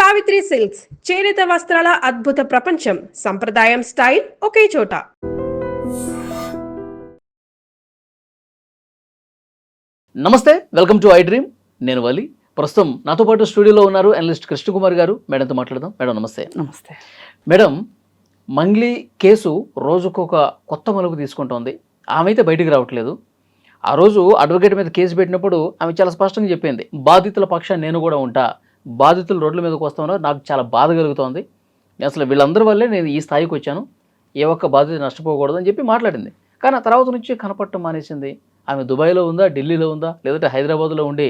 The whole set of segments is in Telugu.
సావిత్రి సిల్క్స్ చేనేత వస్త్రాల అద్భుత ప్రపంచం. సంప్రదాయం స్టైల్ ఒకే చోట. నమస్తే, వెల్కమ్ టు ఐ డ్రీమ్. నేను వలి. ప్రస్తుతం నాతో పాటు స్టూడియోలో ఉన్నారు అనలిస్ట్ కృష్ణకుమార్ గారు. మేడంతో మాట్లాడదాం. మేడం నమస్తే. నమస్తే మేడం, మంగ్లీ కేసు రోజుకొక కొత్త మలుపు తీసుకుంటోంది. ఆమె అయితే బయటికి రావట్లేదు. ఆ రోజు అడ్వకేట్ మీద కేసు పెట్టినప్పుడు ఆమె చాలా స్పష్టంగా చెప్పింది, బాధితుల పక్షాన్ని నేను కూడా ఉంటా, బాధితులు రోడ్ల మీదకి వస్తామన్నారు, నాకు చాలా బాధ కలుగుతోంది, అసలు వీళ్ళందరి వల్లే నేను ఈ స్థాయికి వచ్చాను, ఏ ఒక్క బాధిత నష్టపోకూడదు అని చెప్పి మాట్లాడింది. కానీ ఆ తర్వాత నుంచి కనపడటం మానేసింది. ఆమె దుబాయ్లో ఉందా, ఢిల్లీలో ఉందా, లేదంటే హైదరాబాద్లో ఉండి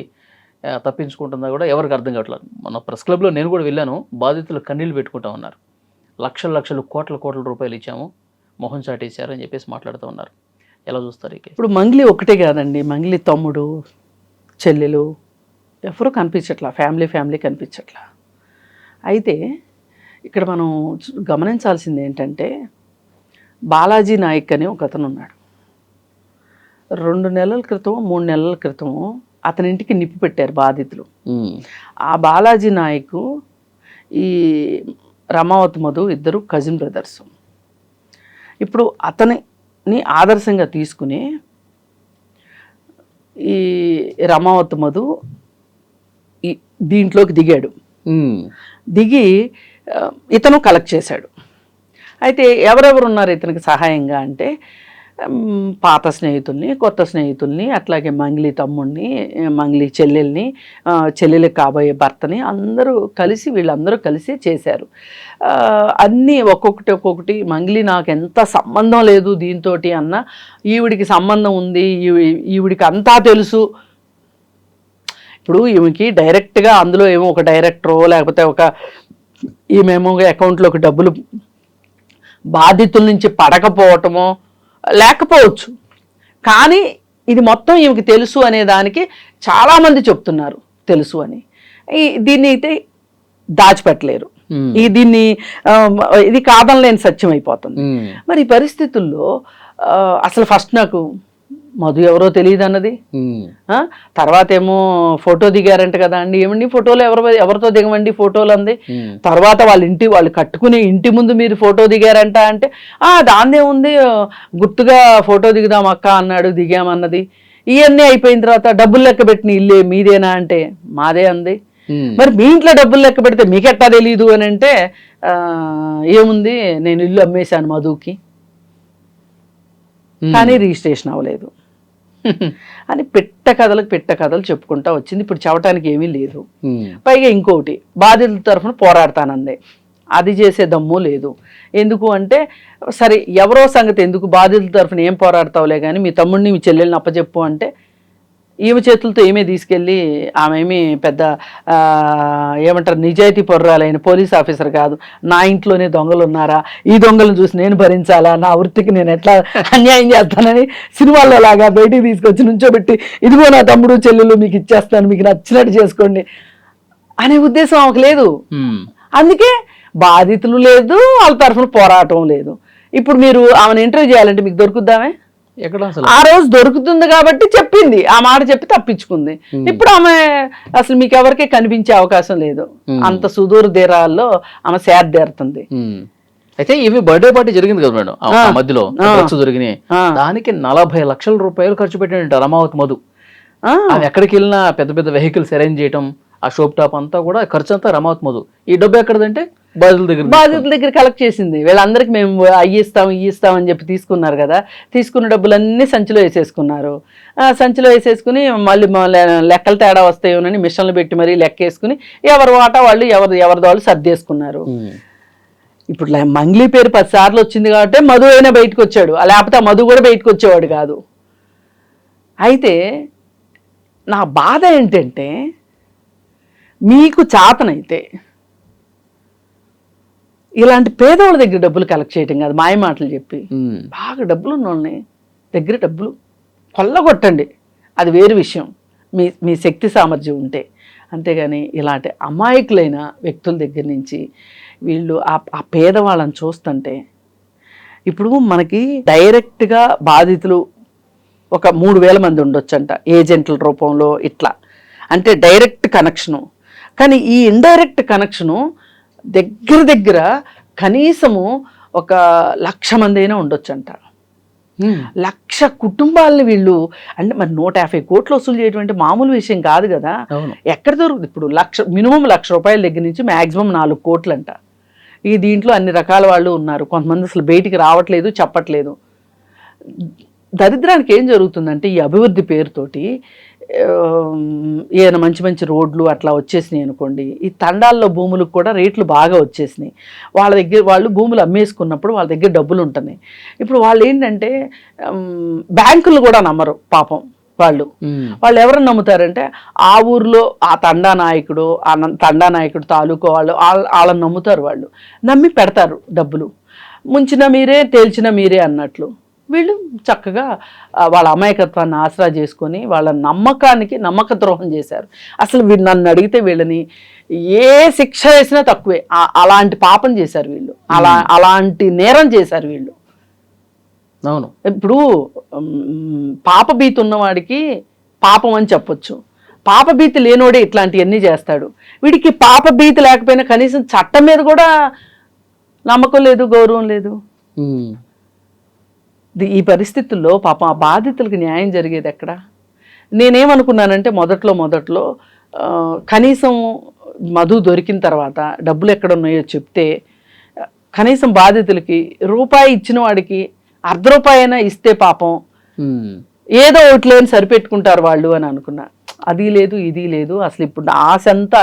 తప్పించుకుంటుందా కూడా ఎవరికి అర్థం కావట్లేదు. మన ప్రెస్ క్లబ్లో నేను కూడా వెళ్ళాను. బాధితులు కన్నీళ్ళు పెట్టుకుంటా ఉన్నారు. లక్షల లక్షలు కోట్ల రూపాయలు ఇచ్చాము, మొహం చాటేశారు అని చెప్పేసి మాట్లాడుతూ ఉన్నారు. ఎలా చూస్తారు? ఇప్పుడు మంగ్లీ ఒకటే కాదండి, మంగ్లీ తమ్ముడు, చెల్లెలు ఎవరు కనిపించట్లా, ఫ్యామిలీ కనిపించట్లా. అయితే ఇక్కడ మనం గమనించాల్సింది ఏంటంటే, బాలాజీ నాయక్ అని ఒక అతను ఉన్నాడు. 2 నెలల క్రితం 3 నెలల క్రితం అతని ఇంటికి నిప్పు పెట్టారు బాధితులు. ఆ బాలాజీ నాయక్ ఈ రమావతి మధు ఇద్దరు కజిన్ బ్రదర్స్. ఇప్పుడు అతనిని ఆదర్శంగా తీసుకుని ఈ రమావతి మధు దీంట్లోకి దిగాడు. దిగి ఇతను కలెక్ట్ చేశాడు. అయితే ఎవరెవరు ఉన్నారు ఇతనికి సహాయంగా అంటే, పాత స్నేహితుల్ని, కొత్త స్నేహితుల్ని, అట్లాగే మంగ్లీ తమ్ముడిని, మంగ్లీ చెల్లెల్ని, చెల్లెలకి కాబోయే భర్తని వీళ్ళందరూ కలిసి చేశారు. అన్నీ ఒక్కొక్కటి. మంగ్లీ నాకు ఎంత సంబంధం లేదు దీంతో అన్న, ఈవిడికి సంబంధం ఉంది, ఈవిడికి అంతా తెలుసు. ఇప్పుడు ఈమెకి డైరెక్ట్గా అందులో ఏమో ఒక డైరెక్టరో లేకపోతే ఈమెమో అకౌంట్లోకి డబ్బులు బాధితుల నుంచి పడకపోవటమో లేకపోవచ్చు, కానీ ఇది మొత్తం ఈమెకి తెలుసు అనే దానికి చాలామంది చెప్తున్నారు తెలుసు అని. దీన్ని అయితే దాచిపెట్టలేరు. ఇది కాదనలేని సత్యం అయిపోతుంది. మరి ఈ పరిస్థితుల్లో అసలు ఫస్ట్ నాకు మధు ఎవరో తెలియదు అన్నది, తర్వాత ఏమో ఫోటో దిగారంట కదా అండి, ఏమండి ఫోటోలు ఎవరితో దిగమండి ఫోటోలు అంది. తర్వాత వాళ్ళు కట్టుకునే ఇంటి ముందు మీరు ఫోటో దిగారంట అంటే, దాన్నే ఉంది, గుర్తుగా ఫోటో దిగుదాం అక్క అన్నాడు, దిగామన్నది. ఇవన్నీ అయిపోయిన తర్వాత డబ్బులు లెక్క పెట్టిన ఇల్లే మీదేనా అంటే మాదే అంది. మరి మీ ఇంట్లో డబ్బులు లెక్క పెడితే మీకెట్టా తెలీదు అని అంటే, ఏముంది నేను ఇల్లు అమ్మేశాను మధుకి, కానీ రిజిస్ట్రేషన్ అవ్వలేదు అని పెట్ట కథలు చెప్పుకుంటా వచ్చింది. ఇప్పుడు చెప్పడానికి ఏమీ లేదు. పైగా ఇంకోటి, బాధితుల తరఫున పోరాడతానంది. అది చేసే దమ్ము లేదు. ఎందుకు అంటే, సరే ఎవరో సంగతి ఎందుకు, బాధితుల తరఫున ఏం పోరాడతావులే కానీ మీ తమ్ముడిని మీ చెల్లెల్ని అప్పచెప్పు అంటే, ఈమె చేతులతో ఏమీ తీసుకెళ్ళి, ఆమె ఏమీ పెద్ద ఏమంటారు నిజాయితీ పొర్రాలైన పోలీస్ ఆఫీసర్ కాదు. నా ఇంట్లోనే దొంగలు ఉన్నారా, ఈ దొంగలను చూసి నేను భరించాలా, నా వృత్తికి నేను ఎట్లా అన్యాయం చేస్తానని సినిమాల్లో లాగా బయటికి తీసుకొచ్చి నుంచోబెట్టి, ఇదిగో నా తమ్ముడు చెల్లెలు మీకు ఇచ్చేస్తాను, మీకు నచ్చినట్టు చేసుకోండి అనే ఉద్దేశం ఆమెకు లేదు. అందుకే బాధితులు లేదు, వాళ్ళ తరఫున పోరాటం లేదు. ఇప్పుడు మీరు ఆమెను ఇంటర్వ్యూ చేయాలంటే మీకు దొరుకుద్దామే? ఆ రోజు దొరుకుతుంది కాబట్టి చెప్పింది, ఆ మాట చెప్పి తప్పించుకుంది. ఇప్పుడు ఆమె అసలు మీకు ఎవరికీ కనిపించే అవకాశం లేదు. అంత సుదూర తీరాల్లో ఆమె సేద్దేరుతుంది. అయితే ఇవి బర్త్డే పార్టీ జరిగింది కదా మేడం, ఆ మధ్యలో దొరికినాయి. దానికి 40 లక్షల రూపాయలు ఖర్చు పెట్టినట్టు రమావతి మధు. ఆమె ఎక్కడికి వెళ్ళినా పెద్ద పెద్ద వెహికల్స్ అరేంజ్ చేయటం, ఆ షోప్ టాప్ అంతా కూడా ఖర్చు అంతా రమావతి మధు. ఈ డబ్బు ఎక్కడదంటే బాధితుల దగ్గర కలెక్ట్ చేసింది. వీళ్ళందరికీ మేము ఇస్తాం అని చెప్పి తీసుకున్నారు కదా, తీసుకున్న డబ్బులన్నీ సంచిలో వేసేసుకున్నారు. సంచిలో వేసేసుకుని మళ్ళీ లెక్కలు తేడా వస్తాయోనని మిషన్లు పెట్టి మరీ లెక్క వేసుకుని ఎవరి వాటా వాళ్ళు ఎవరిది వాళ్ళు సర్దేసుకున్నారు. ఇప్పుడు మంగ్లీ పేరు 10 సార్లు వచ్చింది కాబట్టి మధు అయినా బయటకు వచ్చాడు, లేకపోతే ఆ మధు కూడా బయటకు వచ్చేవాడు కాదు. అయితే నా బాధ ఏంటంటే, మీకు చాతనైతే ఇలాంటి పేదవాళ్ళ దగ్గర డబ్బులు కలెక్ట్ చేయటం కాదు, మాయ మాటలు చెప్పి, బాగా డబ్బులు ఉన్న వాళ్ళని దగ్గర డబ్బులు కొల్లగొట్టండి, అది వేరు విషయం, మీ శక్తి సామర్థ్యం ఉంటే. అంతేగాని ఇలాంటి అమాయకులైన వ్యక్తుల దగ్గర నుంచి వీళ్ళు ఆ పేదవాళ్ళని చూస్తుంటే, ఇప్పుడు మనకి డైరెక్ట్గా బాధితులు ఒక 3000 మంది ఉండొచ్చంట ఏజెంట్ల రూపంలో, ఇట్లా అంటే డైరెక్ట్ కనెక్షను. కానీ ఈ ఇండైరెక్ట్ కనెక్షను దగ్గర కనీసము ఒక 1,00,000 మంది అయినా ఉండొచ్చు అంట. 1,00,000 కుటుంబాలని వీళ్ళు అంటే మరి 150 కోట్లు వసూలు చేయడం మామూలు విషయం కాదు కదా. ఎక్కడ దొరుకుతుంది ఇప్పుడు? మినిమం ₹1,00,000 దగ్గర నుంచి మ్యాక్సిమం 4 కోట్లు అంట. ఈ దీంట్లో అన్ని రకాల వాళ్ళు ఉన్నారు. కొంతమంది అసలు బయటికి రావట్లేదు, చెప్పట్లేదు. దరిద్రానికి ఏం జరుగుతుందంటే ఈ అభివృద్ధి పేరుతోటి ఏదైనా మంచి మంచి రోడ్లు అట్లా వచ్చేసినాయి అనుకోండి, ఈ తండాల్లో భూములకు కూడా రేట్లు బాగా వచ్చేసినాయి. వాళ్ళు భూములు అమ్మేసుకున్నప్పుడు వాళ్ళ దగ్గర డబ్బులు ఉంటున్నాయి. ఇప్పుడు వాళ్ళు ఏంటంటే బ్యాంకులు కూడా నమ్మరు పాపం. వాళ్ళు ఎవరు నమ్ముతారంటే ఆ ఊర్లో ఆ తండా నాయకుడు తాలూకు వాళ్ళని నమ్ముతారు. వాళ్ళు నమ్మి పెడతారు డబ్బులు. ముంచిన మీరే తేల్చిన మీరే అన్నట్లు వీళ్ళు చక్కగా వాళ్ళ అమాయకత్వాన్ని ఆసరా చేసుకొని వాళ్ళ నమ్మక ద్రోహం చేశారు. అసలు నన్ను అడిగితే వీళ్ళని ఏ శిక్ష వేసినా తక్కువే. అలాంటి పాపం చేశారు వీళ్ళు, అలాంటి నేరం చేశారు వీళ్ళు. అవును. ఇప్పుడు పాపభీతి ఉన్నవాడికి పాపం అని చెప్పొచ్చు, పాపభీతి లేనోడే ఇట్లాంటివన్నీ చేస్తాడు. వీడికి పాపభీతి లేకపోయినా కనీసం చట్టం మీద కూడా నమ్మకం లేదు, గౌరవం లేదు. ఈ పరిస్థితుల్లో పాపం ఆ బాధితులకు న్యాయం జరిగేది ఎక్కడ? నేనేమనుకున్నానంటే మొదట్లో కనీసం మధు దొరికిన తర్వాత డబ్బులు ఎక్కడ ఉన్నాయో చెప్తే కనీసం బాధితులకి రూపాయి ఇచ్చిన వాడికి ₹1 అయినా ఇస్తే పాపం ఏదో ఒకటి లేని సరిపెట్టుకుంటారు వాళ్ళు అని అనుకున్నా. అది లేదు, ఇది లేదు. అసలు ఇప్పుడు ఆశ అంతా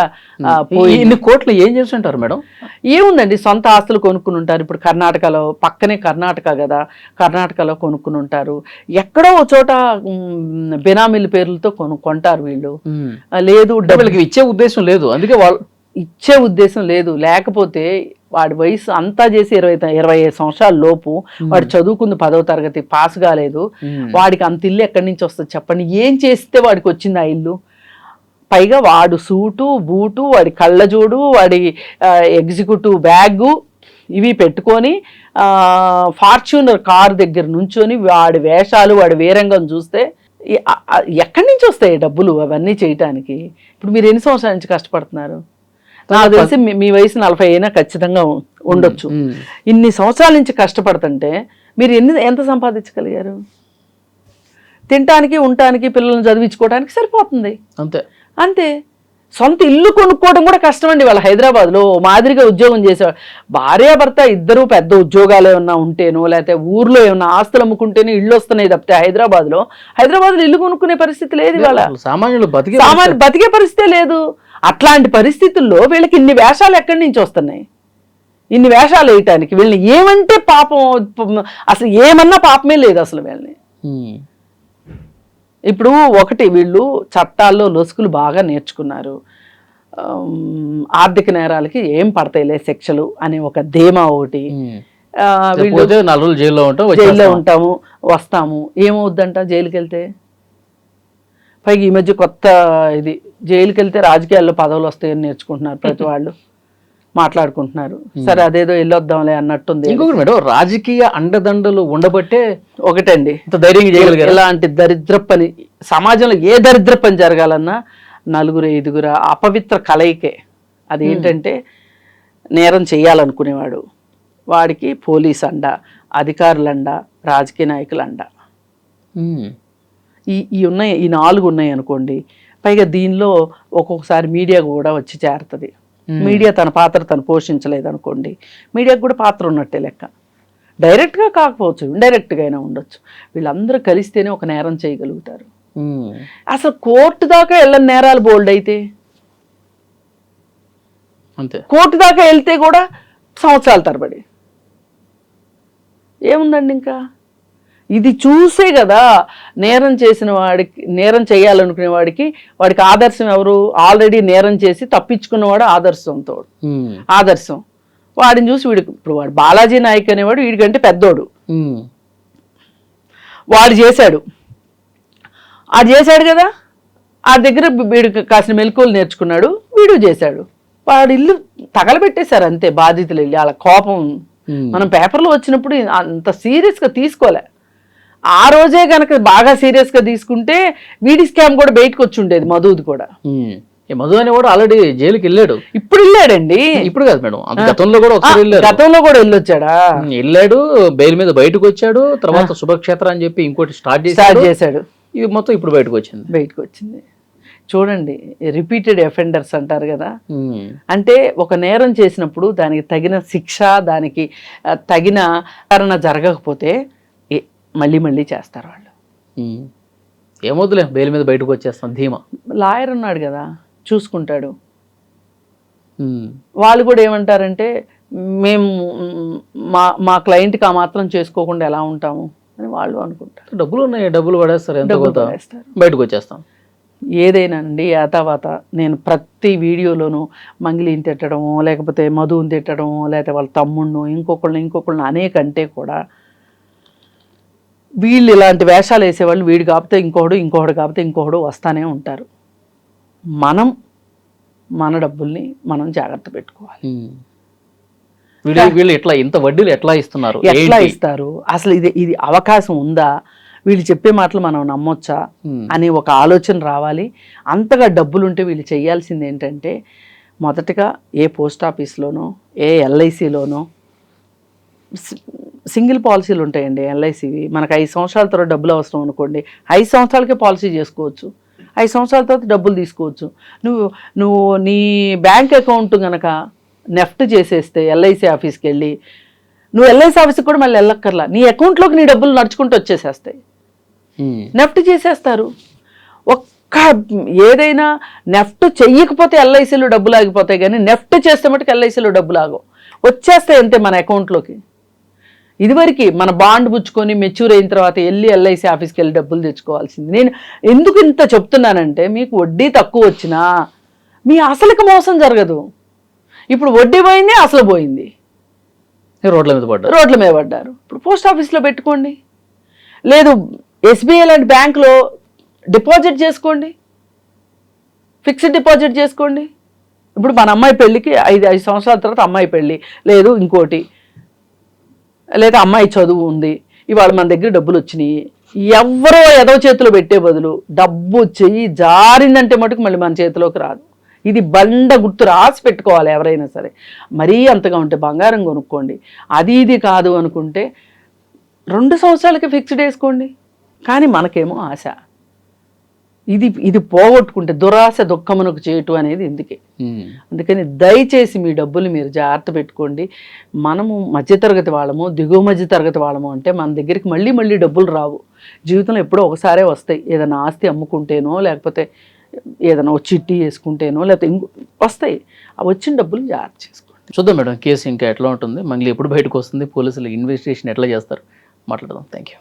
ఇన్ని కోట్లు ఏం చేస్తుంటారు మేడం? ఏముందండి, సొంత ఆస్తులు కొనుక్కుని ఉంటారు. ఇప్పుడు కర్ణాటకలో, పక్కనే కర్ణాటక కదా, కర్ణాటకలో కొనుక్కుని ఉంటారు. ఎక్కడో ఒక చోట బెనామీల పేర్లతో కొంటారు వీళ్ళు. లేదు, వీళ్ళకి ఇచ్చే ఉద్దేశం లేదు, అందుకే వాళ్ళు ఇచ్చే ఉద్దేశం లేదు. లేకపోతే వాడి వయసు అంతా చేసి 25 సంవత్సరాల లోపు వాడు చదువుకుంది 10వ తరగతి పాస్ కాలేదు. వాడికి అంత ఇల్లు ఎక్కడి నుంచి వస్తుంది చెప్పండి? ఏం చేస్తే వాడికి వచ్చింది ఆ ఇల్లు? పైగా వాడు సూటు బూటు, వాడి కళ్ళజోడు, వాడి ఎగ్జిక్యూటివ్ బ్యాగు ఇవి పెట్టుకొని ఫార్చ్యూనర్ కారు దగ్గర నుంచొని వాడి వేషాలు, వాడి వీరంగం చూస్తే ఎక్కడి నుంచి వస్తాయి డబ్బులు అవన్నీ చేయటానికి? ఇప్పుడు మీరు ఎన్ని సంవత్సరాల నుంచి కష్టపడుతున్నారు? నాకు తెలిసి మీ వయసు 40 అయినా ఖచ్చితంగా ఉండొచ్చు. ఇన్ని సంవత్సరాల నుంచి కష్టపడుతుంటే మీరు ఎంత సంపాదించగలిగారు? తినటానికి, ఉండటానికి, పిల్లల్ని చదివించుకోవడానికి సరిపోతుంది. అంతే. సొంత ఇల్లు కొనుక్కోవడం కూడా కష్టం అండి. వాళ్ళ హైదరాబాద్లో మాదిరిగా ఉద్యోగం చేసేవాడు భార్యాభర్త ఇద్దరు పెద్ద ఉద్యోగాలు ఏమన్నా ఉంటేనో, లేకపోతే ఊర్లో ఏమన్నా ఆస్తులు అమ్ముకుంటేనే ఇల్లు వస్తున్నాయి తప్పితే హైదరాబాద్లో ఇల్లు కొనుక్కునే పరిస్థితి లేదు. ఇవాళ సామాన్యులు బతికే పరిస్థితే లేదు. అట్లాంటి పరిస్థితుల్లో వీళ్ళకి ఇన్ని వేషాలు ఎక్కడి నుంచి వస్తున్నాయి? ఇన్ని వేషాలు వేయటానికి వీళ్ళని ఏమంటే పాపం, అసలు ఏమన్నా పాపమే లేదు అసలు వీళ్ళని. ఇప్పుడు ఒకటి, వీళ్ళు చట్టాల్లో లొసుకులు బాగా నేర్చుకున్నారు. ఆర్థిక నేరాలకి ఏం పడతాయిలే శిక్షలు అనే ఒక ధీమా ఒకటి. జైల్లో ఉంటాము, వస్తాము, ఏమవుద్దంట జైలుకి వెళ్తే? పైగా ఈ మధ్య కొత్త ఇది, జైలుకి వెళ్తే రాజకీయాల్లో పదవులు వస్తాయని నేర్చుకుంటున్నారు ప్రతి వాళ్ళు, మాట్లాడుకుంటున్నారు. సరే అదేదో వెళ్ళొద్దాంలే అన్నట్టుంది. ఇంకొకటి మేడం, రాజకీయ అండదండలు ఉండబట్టే ఒకటండి ధైర్యంగా చేయగలిగారు. ఇలాంటి దరిద్ర పని సమాజంలో ఏ దరిద్ర పని జరగాలన్నా 4-5 అపవిత్ర కలయికే. అదేంటంటే నేరం చేయాలనుకునేవాడు, వాడికి పోలీస్ అండ, అధికారులు అండ, రాజకీయ నాయకులు అండ. ఈ 4 ఉన్నాయి అనుకోండి. పైగా దీనిలో ఒక్కొక్కసారి మీడియా కూడా వచ్చి చేరుతుంది. మీడియా తన పాత్ర తను పోషించలేదు అనుకోండి, మీడియాకు కూడా పాత్ర ఉన్నట్టే లెక్క. డైరెక్ట్గా కాకపోవచ్చు, ఇండైరెక్ట్గా అయినా ఉండొచ్చు. వీళ్ళందరూ కలిస్తేనే ఒక నేరం చేయగలుగుతారు. అసలు కోర్టు దాకా వెళ్ళని నేరాలు బోల్డ్ అయితే, అంతే. కోర్టు దాకా వెళ్తే కూడా సంవత్సరాల తరబడి. ఏముందండి ఇంకా? ఇది చూసే కదా నేరం చేసిన వాడికి, నేరం చేయాలనుకునే వాడికి ఆదర్శం ఎవరు? ఆల్రెడీ నేరం చేసి తప్పించుకున్నవాడు ఆదర్శం. వాడిని చూసి వీడికి, ఇప్పుడు వాడు బాలాజీ నాయక్ అనేవాడు వీడికంటే పెద్దోడు, వాడు చేశాడు కదా, ఆ దగ్గర వీడికి కాసిన మెలకువలు నేర్చుకున్నాడు, వీడు చేశాడు. వాడు ఇల్లు తగలబెట్టేశారు అంతే బాధితులు వెళ్ళి. వాళ్ళ కోపం మనం పేపర్లో వచ్చినప్పుడు అంత సీరియస్గా తీసుకోలే. ఆ రోజే కనుక బాగా సీరియస్గా తీసుకుంటే వీడి స్కామ్ కూడా బయటకు వచ్చి ఉండేది, మధుది కూడా. ఈ మధు అనేవాడు ఆల్రెడీ జైలుకి వెళ్ళాడు. ఇప్పుడు వెళ్ళాడండి. ఇప్పుడు కాదు మేడం, అంత గతంలో కూడా ఒకసారి వెళ్ళాడు. గతంలో కూడా వెళ్ళొచ్చాడా? వెళ్ళాడు, బెయిల్ మీద బయటకు వచ్చాడు. తర్వాత శుభక్షేత్ర అని చెప్పి ఇంకోటి స్టార్ట్ చేశాడు. ఇది మొత్తం ఇప్పుడు బయటకు వచ్చింది. చూడండి, రిపీటెడ్ అఫెండర్స్ అంటారు కదా. అంటే ఒక నేరం చేసినప్పుడు దానికి తగిన శిక్ష, దానికి తగిన కారణ జరగకపోతే మళ్ళీ మళ్ళీ చేస్తారు వాళ్ళు. ఏమొద్దులే, బెయిల్ మీద బయటకు వచ్చేస్తాం ధీమా. లాయర్ ఉన్నాడు కదా, చూసుకుంటాడు. వాళ్ళు కూడా ఏమంటారంటే, మేము మా క్లయింట్కి ఆ మాత్రం చేసుకోకుండా ఎలా ఉంటాము అని వాళ్ళు అనుకుంటారు. డబ్బులు ఉన్నాయి, డబ్బులు పడేస్తారు, ఎంత బయటకు వచ్చేస్తాం. ఏదైనానండి యాతావాత నేను ప్రతి వీడియోలోనూ మంగిలిని తిట్టడము, లేకపోతే మధుని తిట్టడము, లేకపోతే వాళ్ళ తమ్ముడిను ఇంకొకళ్ళని అనేకంటే కూడా వీళ్ళు ఇలాంటి వేషాలు వేసేవాళ్ళు, వీడు కాకపోతే ఇంకొకడు కాకపోతే ఇంకొకడు వస్తానే ఉంటారు. మన డబ్బుల్ని మనం జాగ్రత్త పెట్టుకోవాలి. వీళ్ళు ఎట్లా ఇంత వడ్డీలు ఎట్లా ఇస్తున్నారు, ఎట్లా ఇస్తారు, అసలు ఇది అవకాశం ఉందా, వీళ్ళు చెప్పే మాటలు మనం నమ్మొచ్చా అని ఒక ఆలోచన రావాలి. అంతగా డబ్బులు ఉంటే వీళ్ళు చేయాల్సింది ఏంటంటే, మొదటగా ఏ పోస్ట్ ఆఫీస్లోనో ఏ ఎల్ఐసిలోనో సింగిల్ పాలసీలు ఉంటాయండి. ఎల్ఐసివి మనకు 5 సంవత్సరాల తర్వాత డబ్బులు అవసరం అనుకోండి, 5 సంవత్సరాలకే పాలసీ చేసుకోవచ్చు, 5 సంవత్సరాల తర్వాత డబ్బులు తీసుకోవచ్చు. నువ్వు నీ బ్యాంక్ అకౌంట్ కనుక నెఫ్ట్ చేసేస్తే ఎల్ఐసి ఆఫీస్కి వెళ్ళి, నువ్వు ఎల్ఐసి ఆఫీస్కి కూడా మళ్ళీ వెళ్ళక్కర్లా, నీ అకౌంట్లోకి నీ డబ్బులు నడుచుకుంటూ వచ్చేసేస్తాయి. నెఫ్ట్ చేసేస్తారు. ఏదైనా నెఫ్ట్ చెయ్యకపోతే ఎల్ఐసిలో డబ్బులు ఆగిపోతాయి, కానీ నెఫ్ట్ చేస్తే మటుకు ఎల్ఐసిలో డబ్బులు ఆగవు, వచ్చేస్తాయి అంతే మన అకౌంట్లోకి. ఇదివరకు మన బాండ్ పుచ్చుకొని మెచ్యూర్ అయిన తర్వాత వెళ్ళి ఎల్ఐసి ఆఫీస్కి వెళ్ళి డబ్బులు తెచ్చుకోవాల్సింది. నేను ఎందుకు ఇంత చెప్తున్నానంటే, మీకు వడ్డీ తక్కువ వచ్చినా మీ అసలుకి మోసం జరగదు. ఇప్పుడు వడ్డీ పోయింది, అసలు పోయింది, రోడ్ల మీద పడ్డారు. ఇప్పుడు పోస్ట్ ఆఫీస్లో పెట్టుకోండి, లేదు ఎస్బీఐ లాంటి బ్యాంకులో డిపాజిట్ చేసుకోండి, ఫిక్స్డ్ డిపాజిట్ చేసుకోండి. ఇప్పుడు మన అమ్మాయి పెళ్ళికి 5 సంవత్సరాల తర్వాత అమ్మాయి పెళ్ళి, లేదు ఇంకోటి, లేదా అమ్మాయి చదువు ఉంది, ఇవాళ మన దగ్గర డబ్బులు వచ్చినాయి, ఎవరో ఏదో చేతిలో పెట్టే బదులు డబ్బు చెయ్యి జారిందంటే మటుకు మళ్ళీ మన చేతిలోకి రాదు. ఇది బండ గుర్తు రాసి పెట్టుకోవాలి ఎవరైనా సరే. మరీ అంతగా ఉంటే బంగారం కొనుక్కోండి, ఇది కాదు అనుకుంటే 2 సంవత్సరాలకి ఫిక్స్డ్ వేసుకోండి. కానీ మనకేమో ఆశ, ఇది పోగొట్టుకుంటే దురాశ దుఃఖమునకు చేయటం అనేది ఎందుకే. అందుకని దయచేసి మీ డబ్బులు మీరు జాగ్రత్త పెట్టుకోండి. మనము మధ్యతరగతి వాళ్ళము, దిగువ మధ్యతరగతి వాళ్ళము అంటే మన దగ్గరికి మళ్ళీ డబ్బులు రావు. జీవితంలో ఎప్పుడో ఒకసారే వస్తాయి. ఏదైనా ఆస్తి అమ్ముకుంటేనో, లేకపోతే ఏదైనా చిట్టి వేసుకుంటేనో, లేకపోతే వస్తాయి. ఆ వచ్చిన డబ్బులు జాగ్రత్త చేసుకోండి. చూద్దాం మేడం, కేసు ఇంకా ఎట్లా ఉంటుంది, మళ్ళీ ఎప్పుడు బయటకు వస్తుంది, పోలీసులు ఇన్వెస్టిగేషన్ ఎట్లా చేస్తారు, మాట్లాడదాం. Thank you.